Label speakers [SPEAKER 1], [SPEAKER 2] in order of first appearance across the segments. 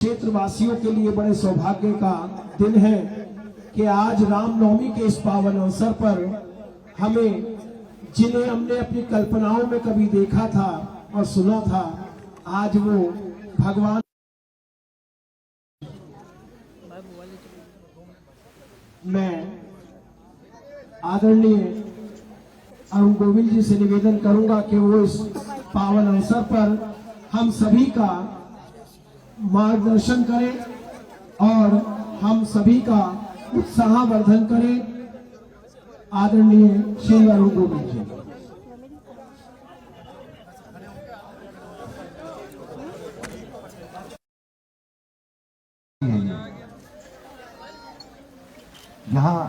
[SPEAKER 1] क्षेत्र वासियों के लिए बड़े सौभाग्य का दिन है कि आज रामनवमी के इस पावन अवसर पर हमें, जिन्हें हमने अपनी कल्पनाओं में कभी देखा था और सुना था, आज वो भगवान। मैं आदरणीय अरुण गोविल जी से निवेदन करूंगा कि वो इस पावन अवसर पर हम सभी का मार्गदर्शन करें और हम सभी का उत्साहवर्धन करें। आदरणीय श्री अरुण गोविल जी।
[SPEAKER 2] यहाँ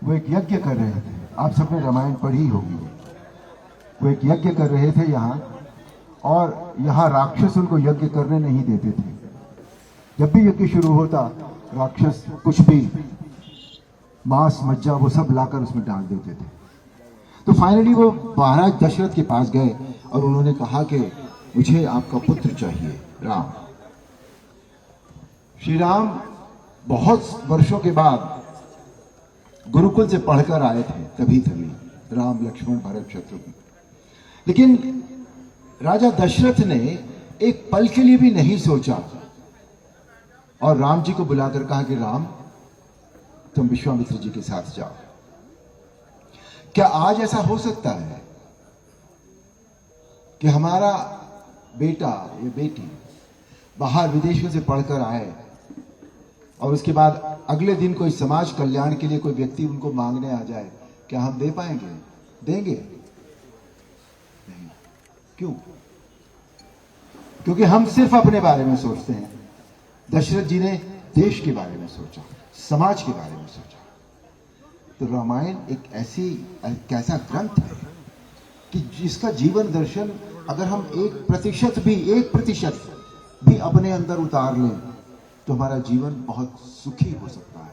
[SPEAKER 2] वो एक यज्ञ कर रहे थे, आप सबने रामायण पढ़ी होगी। वो एक यज्ञ कर रहे थे यहाँ, और यहाँ राक्षस उनको यज्ञ करने नहीं देते थे। जब भी यज्ञ शुरू होता, राक्षस कुछ भी मांस मज्जा वो सब लाकर उसमें डाल देते थे। तो फाइनली वो महाराज दशरथ के पास गए और उन्होंने कहा कि मुझे आपका पुत्र चाहिए, राम। श्री राम बहुत वर्षों के बाद गुरुकुल से पढ़कर आए थे, तभी राम लक्ष्मण भरत शत्रुघ्न। लेकिन राजा दशरथ ने एक पल के लिए भी नहीं सोचा और राम जी को बुलाकर कहा कि राम, तुम विश्वामित्र जी के साथ जाओ। क्या आज ऐसा हो सकता है कि हमारा बेटा या बेटी बाहर विदेशों से पढ़कर आए और उसके बाद अगले दिन कोई समाज कल्याण के लिए कोई व्यक्ति उनको मांगने आ जाए? क्या हम दे पाएंगे? देंगे? नहीं। क्यों? क्योंकि हम सिर्फ अपने बारे में सोचते हैं। दशरथ जी ने देश के बारे में सोचा, समाज के बारे में सोचा। तो रामायण एक ऐसा ग्रंथ है कि जिसका जीवन दर्शन अगर हम 1% भी अपने अंदर उतार लें तो हमारा जीवन बहुत सुखी हो सकता है।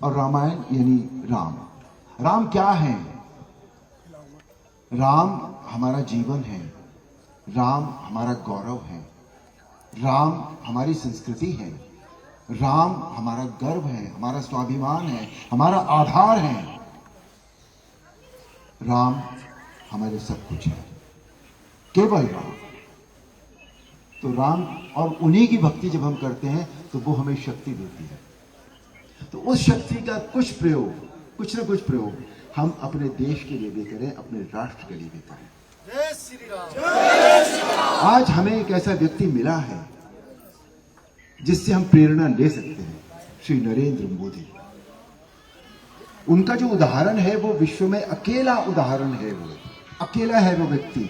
[SPEAKER 2] और रामायण यानी राम। राम क्या है? राम हमारा जीवन है, राम हमारा गौरव है, राम हमारी संस्कृति है, राम हमारा गर्व है, हमारा स्वाभिमान है, हमारा आधार है। राम हमारे सब कुछ है, केवल राम। तो राम और उन्हीं की भक्ति जब हम करते हैं तो वो हमें शक्ति देती है। तो उस शक्ति का कुछ ना कुछ प्रयोग हम अपने देश के लिए भी करें, अपने राष्ट्र के लिए भी करें। जय श्री राम। आज हमें एक ऐसा व्यक्ति मिला है जिससे हम प्रेरणा ले सकते हैं, श्री नरेंद्र मोदी। उनका जो उदाहरण है वो विश्व में अकेला उदाहरण है। वो अकेला है वो व्यक्ति,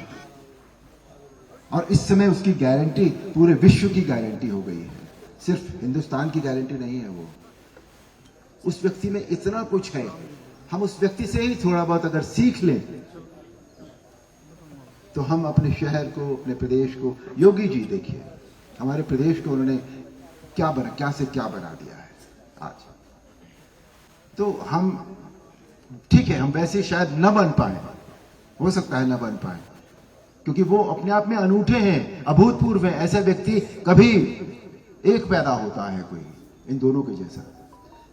[SPEAKER 2] और इस समय उसकी गारंटी पूरे विश्व की गारंटी हो गई है, सिर्फ हिंदुस्तान की गारंटी नहीं है। वो उस व्यक्ति में इतना कुछ है, हम उस व्यक्ति से ही थोड़ा बहुत अगर सीख लें तो हम अपने शहर को, अपने प्रदेश को, योगी जी देखिए हमारे प्रदेश को उन्होंने क्या से क्या बना दिया है आज। तो हम ठीक है, हम वैसे शायद न बन पाए, हो सकता है न बन पाए, क्योंकि वो अपने आप में अनूठे हैं, अभूतपूर्व हैं। ऐसा व्यक्ति कभी एक पैदा होता है कोई इन दोनों के जैसा।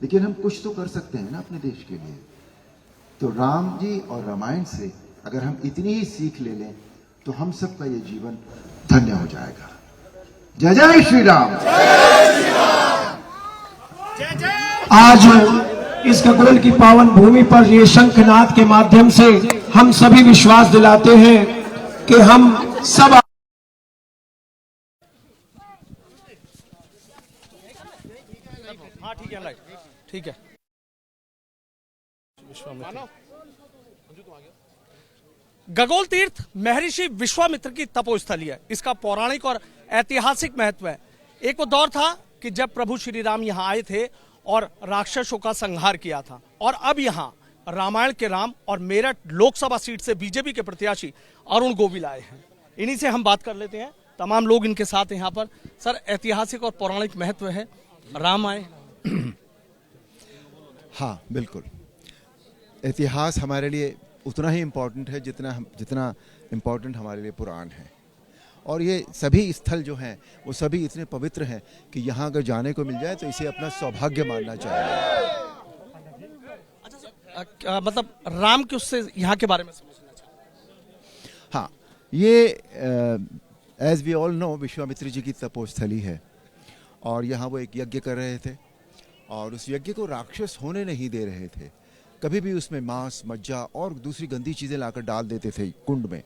[SPEAKER 2] लेकिन हम कुछ तो कर सकते हैं ना अपने देश के लिए। तो राम जी और रामायण से अगर हम इतनी ही सीख ले लें तो हम सबका ये जीवन धन्य हो जाएगा। जय जय श्री राम।
[SPEAKER 1] आज इस खगोल की पावन भूमि पर ये शंखनाद के माध्यम से हम सभी विश्वास दिलाते हैं कि हम सब
[SPEAKER 3] ठीक है। गगोल तीर्थ महर्षि विश्वामित्र की तपोस्थली है। इसका पौराणिक और ऐतिहासिक महत्व है। एक वो दौर था कि जब प्रभु श्री राम यहाँ आए थे और राक्षसों का संहार किया था, और अब यहाँ रामायण के राम और मेरठ लोकसभा सीट से बीजेपी के प्रत्याशी अरुण गोविल आए हैं। इन्हीं से हम बात कर लेते हैं। तमाम लोग इनके साथ हैं यहाँ पर। सर, ऐतिहासिक और पौराणिक महत्व है, राम आए।
[SPEAKER 4] हाँ बिल्कुल, इतिहास हमारे लिए उतना ही इम्पोर्टेंट है जितना इम्पोर्टेंट हमारे लिए पुराण है। और ये सभी स्थल जो हैं वो सभी इतने पवित्र हैं कि यहाँ अगर जाने को मिल जाए तो इसे अपना सौभाग्य मानना चाहिए।
[SPEAKER 3] मतलब राम के उससे यहाँ के बारे में समझना चाहूँ।
[SPEAKER 4] हाँ, ये as we all know Vishwamitra ji की तपोस्थली है और यहाँ वो एक यज्ञ कर रहे थे और उस यज्ञ को राक्षस होने नहीं दे रहे थे। कभी भी उसमें मांस, मज्जा और दूसरी गंदी चीज़ें लाकर डाल देते थे कुंड में।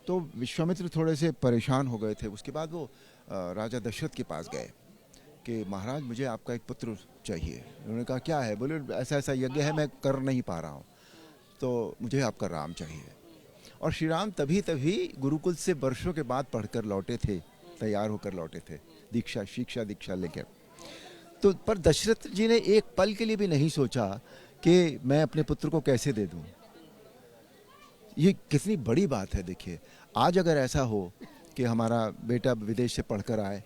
[SPEAKER 4] तो विश्वामित्र थोड़े से परेशान हो गए थे। उसके बाद वो राजा दशरथ के पास गए कि महाराज मुझे आपका एक पुत्र चाहिए। उन्होंने कहा क्या है? बोले ऐसा ऐसा यज्ञ है, मैं कर नहीं पा रहा हूँ, तो मुझे आपका राम चाहिए। और श्री राम तभी गुरुकुल से वर्षों के बाद पढ़कर लौटे थे, तैयार होकर लौटे थे, दीक्षा लेकर। तो पर दशरथ जी ने एक पल के लिए भी नहीं सोचा कि मैं अपने पुत्र को कैसे दे दूं। ये कितनी बड़ी बात है। देखिए, आज अगर ऐसा हो कि हमारा बेटा विदेश से पढ़कर आए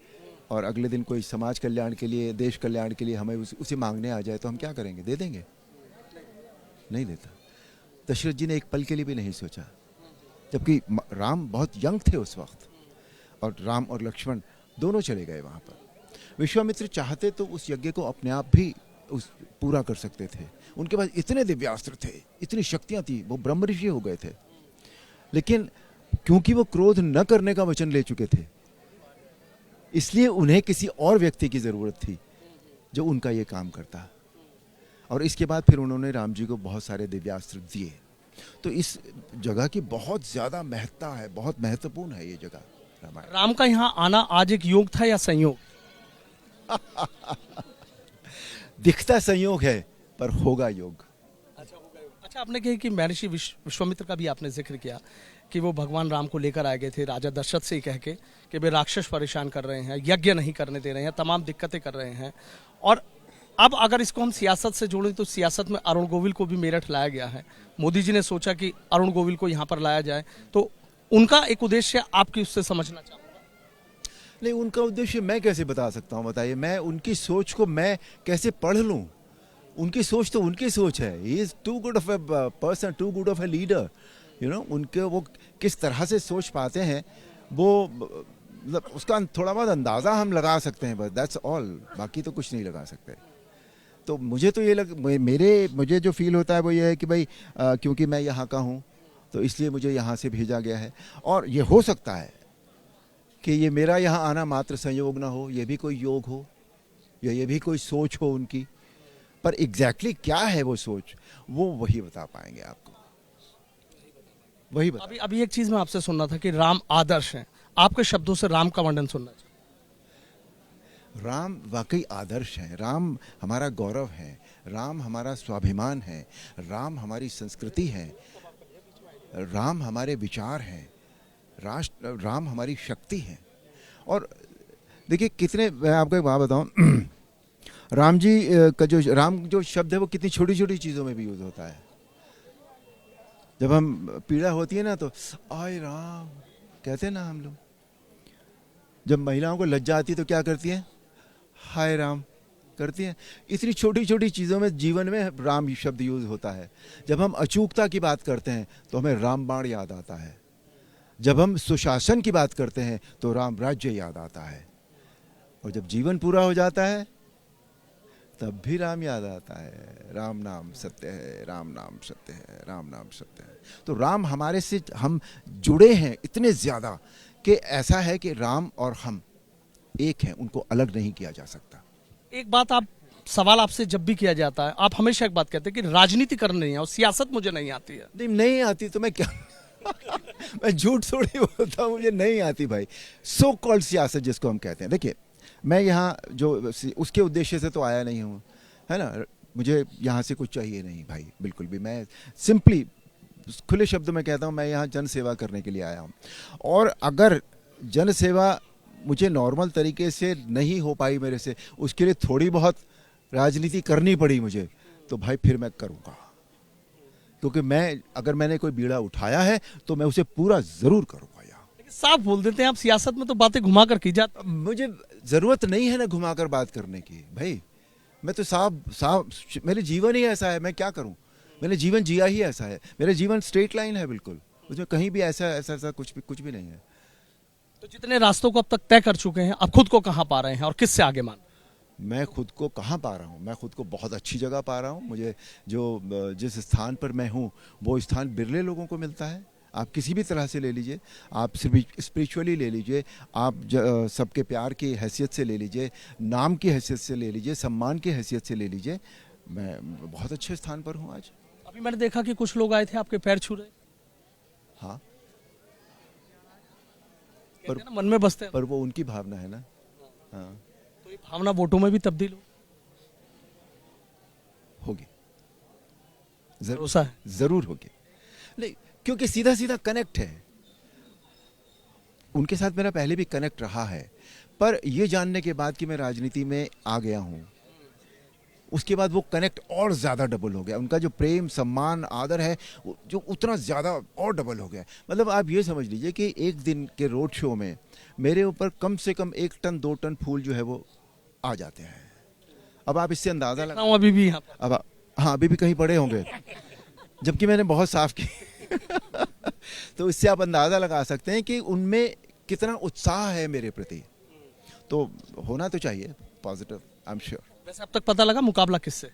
[SPEAKER 4] और अगले दिन कोई समाज कल्याण के लिए, देश कल्याण के लिए हमें उसे मांगने आ जाए तो हम क्या करेंगे? दे देंगे? नहीं देता। दशरथ जी ने एक पल के लिए भी नहीं सोचा, जबकि राम बहुत यंग थे उस वक्त और राम और लक्ष्मण दोनों चले गए वहाँ पर। विश्वामित्र चाहते तो उस यज्ञ को अपने आप भी पूरा कर सकते थे। उनके पास इतने दिव्यास्त्र थे, इतनी शक्तियाँ थी, वो ब्रह्म ऋषि हो गए थे। लेकिन क्योंकि वो क्रोध न करने का वचन ले चुके थे, इसलिए उन्हें किसी और व्यक्ति की ज़रूरत थी जो उनका ये काम करता। और इसके बाद फिर उन्होंने राम जी को बहुत सारे दिव्यास्त्र दिए। तो इस जगह की बहुत ज़्यादा महत्ता है, बहुत महत्वपूर्ण है ये जगह रामायण।
[SPEAKER 3] राम का यहाँ आना आज एक योग था या संयोग?
[SPEAKER 4] दिखता संयोग है पर होगा योग।
[SPEAKER 3] अच्छा, आपने कहा कि महर्षि विश्वामित्र का भी आपने जिक्र किया कि वो भगवान राम को लेकर आए गए थे राजा दशरथ से ही कह के कि वे राक्षस परेशान कर रहे हैं, यज्ञ नहीं करने दे रहे हैं, तमाम दिक्कतें कर रहे हैं। और अब अगर इसको हम सियासत से जोड़ें तो सियासत में अरुण गोविल को भी मेरठ लाया गया है। मोदी जी ने सोचा कि अरुण गोविल को यहाँ पर लाया जाए, तो उनका एक उद्देश्य आपकी उससे समझना चाहूँगा।
[SPEAKER 4] नहीं, उनका उद्देश्य मैं कैसे बता सकता हूँ? बताइए, मैं उनकी सोच को मैं कैसे पढ़ लूँ? उनकी सोच तो उनकी सोच है। He is too good of a person, too good of a leader, you know. उनके वो किस तरह से सोच पाते हैं वो मतलब उसका थोड़ा बहुत अंदाज़ा हम लगा सकते हैं, बस दैट्स ऑल। बाकी तो कुछ नहीं लगा सकते। तो मुझे तो ये मुझे जो फील होता है वो ये है कि भाई क्योंकि मैं यहाँ का हूँ तो इसलिए मुझे यहाँ से भेजा गया है। और ये हो सकता है कि ये मेरा यहाँ आना मात्र संयोग ना हो, ये भी कोई योग हो या ये भी कोई सोच हो उनकी। पर एग्जैक्टली क्या है वो सोच, वो वही बता पाएंगे आपको, वही बता।
[SPEAKER 3] अभी एक चीज मैं आपसे सुनना था कि राम आदर्श हैं। आपके शब्दों से राम का वर्णन सुनना चाहिए।
[SPEAKER 4] राम वाकई आदर्श हैं। राम हमारा गौरव है, राम हमारा स्वाभिमान है, राम हमारी संस्कृति है, राम हमारे विचार हैं, राम हमारी शक्ति है। और देखिए कितने, मैं आपको एक बात बताऊं, राम जी का राम जो शब्द है वो कितनी छोटी छोटी चीज़ों में भी यूज़ होता है। जब हम पीड़ा होती है ना तो आय राम कहते हैं ना हम लोग। जब महिलाओं को लज्जा आती है तो क्या करती हैं? हाय राम करती हैं। इतनी छोटी छोटी चीज़ों में जीवन में राम शब्द यूज़ होता है। जब हम अचूकता की बात करते हैं तो हमें रामबाण याद आता है। जब हम सुशासन की बात करते हैं तो राम राज्य याद आता है। और जब जीवन पूरा हो जाता है तब भी राम याद आता है। राम नाम सत्य है, राम नाम सत्य है, राम नाम सत्य है। तो राम हमारे से हम जुड़े हैं इतने ज़्यादा कि ऐसा है कि राम और हम एक हैं, उनको अलग नहीं किया जा सकता। एक बात
[SPEAKER 3] सवाल आपसे जब भी किया जाता है, आप हमेशा एक बात कहते हैं कि राजनीति करनी नहीं है और सियासत मुझे नहीं आती है।
[SPEAKER 4] नहीं आती तो मैं क्या मैं झूठ थोड़ी बोलता हूँ, मुझे नहीं आती भाई। सो कॉल्ड सियासत जिसको हम कहते हैं। देखिए, मैं यहाँ जो उसके उद्देश्य से तो आया नहीं हूँ, है ना। मुझे यहाँ से कुछ चाहिए नहीं भाई, बिल्कुल भी। मैं सिंपली खुले शब्दों में कहता हूँ, मैं यहाँ जन सेवा करने के लिए आया हूँ। और अगर जन सेवा मुझे नॉर्मल तरीके से नहीं हो पाई मेरे से, उसके लिए थोड़ी बहुत राजनीति करनी पड़ी मुझे, तो भाई फिर मैं करूँगा। क्योंकि अगर मैंने कोई बीड़ा उठाया है तो मैं उसे पूरा ज़रूर करूँगा।
[SPEAKER 3] साफ बोल देते हैं आप, सियासत में तो बातें घुमा कर की जाती।
[SPEAKER 4] मुझे ज़रूरत नहीं है ना घुमाकर बात करने की भाई। मैं तो साफ मेरे जीवन ही ऐसा है, मैं क्या करूं। मैंने जीवन जिया ही ऐसा है। मेरा जीवन स्ट्रेट लाइन है बिल्कुल, उसमें कहीं भी ऐसा कुछ भी नहीं है।
[SPEAKER 3] तो जितने रास्तों को अब तक तय कर चुके हैं, अब खुद को कहाँ पा रहे हैं और किससे आगे मान?
[SPEAKER 4] मैं खुद को कहाँ पा रहा हूँ? मैं खुद को बहुत अच्छी जगह पा रहा हूँ। मुझे जिस स्थान पर मैं हूँ वो स्थान बिरले लोगों को मिलता है। आप किसी भी तरह से ले लीजिए, आप स्पिरिचुअली ले लीजिए, आप सबके प्यार की हैसियत से ले लीजिए, नाम की हैसियत से ले लीजिए, सम्मान की हैसियत से ले लीजिए। मैं बहुत अच्छे स्थान पर हूँ आज।
[SPEAKER 3] अभी मैंने देखा कि कुछ लोग आए थे आपके पैर छू रहे।
[SPEAKER 4] हाँ,
[SPEAKER 3] कहते हैं ना, मन में बसते हैं।
[SPEAKER 4] पर वो उनकी भावना है ना। हाँ,
[SPEAKER 3] तो ये भावना वोटों में भी तब्दील
[SPEAKER 4] होगी,
[SPEAKER 3] भरोसा है?
[SPEAKER 4] जरूर होगी। नहीं, क्योंकि सीधा सीधा कनेक्ट है। उनके साथ मेरा पहले भी कनेक्ट रहा है, पर ये जानने के बाद कि मैं राजनीति में आ गया हूँ, उसके बाद वो कनेक्ट और ज़्यादा डबल हो गया। उनका जो प्रेम, सम्मान, आदर है जो उतना ज़्यादा और डबल हो गया। मतलब आप ये समझ लीजिए कि एक दिन के रोड शो में मेरे ऊपर कम से कम 1 टन 2 टन फूल जो है वो आ जाते हैं। अब आप इससे अंदाज़ा लगा।
[SPEAKER 3] अभी भी यहाँ पर।
[SPEAKER 4] अब हाँ, अभी भी कहीं पड़े होंगे, जबकि मैंने बहुत साफ की। तो इससे आप अंदाज़ा लगा सकते हैं कि उनमें कितना उत्साह है मेरे प्रति। तो होना तो चाहिए पॉजिटिव, आई एम श्योर।
[SPEAKER 3] वैसे अब तक पता लगा मुकाबला किससे?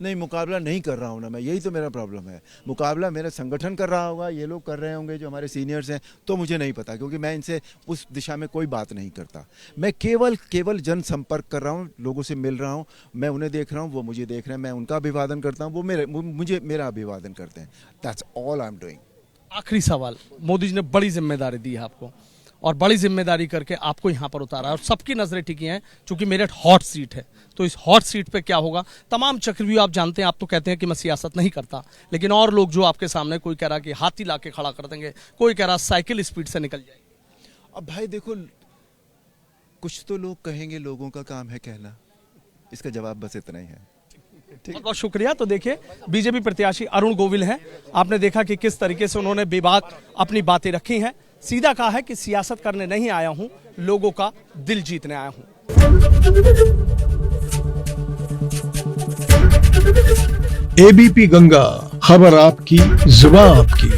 [SPEAKER 4] नहीं, मुकाबला नहीं कर रहा हूँ ना मैं, यही तो मेरा प्रॉब्लम है। मुकाबला मेरा संगठन कर रहा होगा, ये लोग कर रहे होंगे जो हमारे सीनियर्स हैं, तो मुझे नहीं पता, क्योंकि मैं इनसे उस दिशा में कोई बात नहीं करता। मैं केवल जनसंपर्क कर रहा हूँ, लोगों से मिल रहा हूँ, मैं उन्हें देख रहा हूँ, वो मुझे देख रहे हैं, मैं उनका अभिवादन करता हूँ, वो मुझे मेरा अभिवादन करते हैं। That's all I am doing.
[SPEAKER 3] आखिरी सवाल, मोदी जी ने बड़ी जिम्मेदारी दी है आपको और बड़ी जिम्मेदारी करके आपको यहाँ पर उतारा है और सबकी नजरें टिकी हैं, क्योंकि मेरठ हॉट सीट है। तो इस हॉट सीट पे क्या होगा? तमाम चक्रव्यूह आप जानते हैं। आप तो कहते हैं कि मैं सियासत नहीं करता, लेकिन और लोग जो आपके सामने, कोई कह रहा कि हाथी ला के खड़ा कर देंगे, कोई कह रहा साइकिल स्पीड से निकल जाएगी।
[SPEAKER 4] अब भाई देखो, कुछ तो लोग कहेंगे, लोगों का काम है कहना। इसका जवाब बस इतना ही है।
[SPEAKER 3] बहुत बहुत शुक्रिया। तो देखिए, बीजेपी प्रत्याशी अरुण गोविल हैं। आपने देखा कि किस तरीके से उन्होंने बेबाक अपनी बातें रखी हैं। सीधा कहा है कि सियासत करने नहीं आया हूं, लोगों का दिल जीतने आया हूं।
[SPEAKER 5] एबीपी गंगा, खबर आपकी, जुबान आपकी।